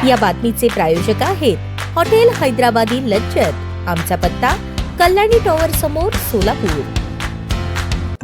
या बातमीचे प्रायोजक आहेत हॉटेल हैदराबादी लज्जत। आमचा पत्ता कल्याणी टॉवर समोर, सोलापूर।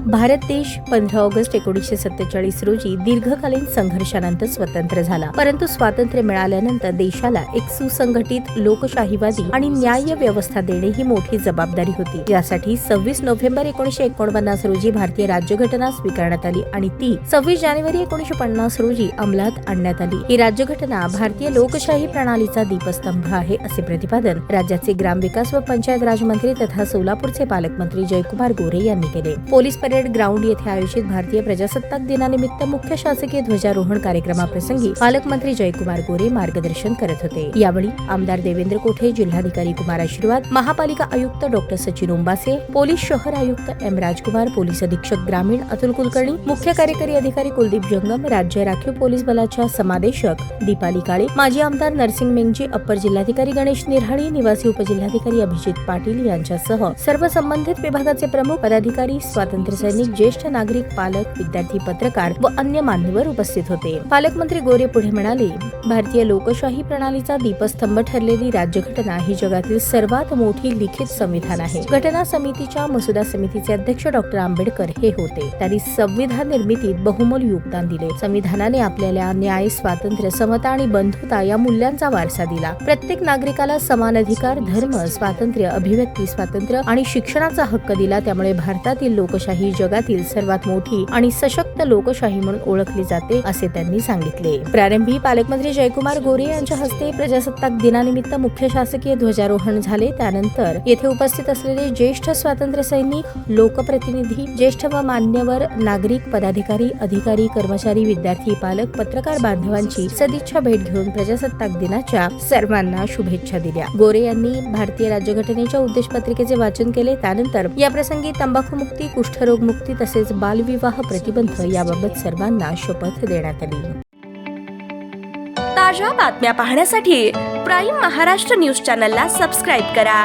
भारत देश 15 ऑगस्ट 1947 रोजी दीर्घकालीन संघर्षानंतर स्वतंत्र झाला। परंतु स्वातंत्र्य मिळाल्यानंतर देशाला एक सुसंघटित लोकशाहीवादी आणि न्याय व्यवस्था देणे ही मोठी जबाबदारी होती। यासाठी 26 नोव्हेंबर 1949 रोजी भारतीय राज्यघटना स्वीकारण्यात आली आणि ती 26 जानेवारी 1950 रोजी अंमलात आणण्यात आली। ही राज्यघटना भारतीय लोकशाही प्रणालीचा दीपस्तंभ आहे, असे प्रतिपादन राज्याचे ग्रामविकास व पंचायत राज मंत्री तथा सोलापूरचे पालकमंत्री जयकुमार गोरे यांनी केले। पोलीस परेड ग्राउंड येथे आयोजित भारतीय प्रजासत्ताक दिनानिमित्त मुख्य शासकीय ध्वजारोहण कार्यक्रमाप्रसंगी पालकमंत्री जयकुमार गोरे मार्गदर्शन करत होते। यावेळी आमदार देवेंद्र कोठे, जिल्हाधिकारी कुमार आशीर्वाद, महापालिका आयुक्त डॉक्टर सचिन ओंबासे, पोलीस शहर आयुक्त एम राजकुमार, पोलीस अधीक्षक ग्रामीण अतुल कुलकर्णी, मुख्य कार्यकारी अधिकारी कुलदीप जंगम, राज्य राखीव पोलीस बलाच्या समादेशक दीपाली काळे, माजी आमदार नरसिंग मेंगजी, अप्पर जिल्हाधिकारी गणेश निरहाळी, निवासी उपजिल्हाधिकारी अभिजित पाटील यांच्यासह सर्व संबंधित विभागाचे प्रमुख पदाधिकारी, स्वातंत्र्य सैनिक, ज्येष्ठ नागरिक, पालक, विद्यार्थी, पत्रकार व अन्य मान्यवर उपस्थित होते। पालकमंत्री गोरे पुढे म्हणाले, भारतीय लोकशाही प्रणालीचा दीपस्तंभ ठरलेली राज्यघटना ही जगातील सर्वात मोठी लिखित संविधान आहे। घटना समितीच्या मसुदा समितीचे अध्यक्ष डॉक्टर आंबेडकर हे होते। त्यांनी संविधान निर्मितीत बहुमोल योगदान दिले। संविधानाने आपल्याला न्याय, स्वातंत्र्य, समता आणि बंधुता या मूल्यांचा वारसा दिला। प्रत्येक नागरिकाला समान अधिकार, धर्म स्वातंत्र्य, अभिव्यक्ती स्वातंत्र्य आणि शिक्षणाचा हक्क दिला। त्यामुळे भारतातील लोकशाही जगातील सर्वात मोठी आणि सशक्त लोकशाही म्हणून ओळखली जाते, असे त्यांनी सांगितले। प्रारंभी पालकमंत्री जयकुमार गोरे यांच्या हस्ते प्रजासत्ताक दिनानिमित्त मुख्य शासकीय ध्वजारोहण झाले। त्यानंतर येथे उपस्थित असलेले ज्येष्ठ स्वातंत्र्य सैनिक, लोकप्रतिनिधी, ज्येष्ठ व मान्यवर नागरिक, पदाधिकारी, अधिकारी, कर्मचारी, विद्यार्थी, पालक, पत्रकार बांधवांची सदिच्छा भेट घेऊन प्रजासत्ताक दिनाच्या सर्वांना शुभेच्छा दिल्या। गोरे यांनी भारतीय राज्यघटनेच्या उद्देशपत्रिकेचे वाचन केले। त्यानंतर याप्रसंगी तंबाखूमुक्ती, कुष्ठरोग मुक्ती तसेच बालविवाह प्रतिबंध याबाबत सर्वांना शपथ देण्यात आली। ताज्या बातम्या पाहण्यासाठी प्राईम महाराष्ट्र न्यूज चॅनलला सबस्क्राईब करा।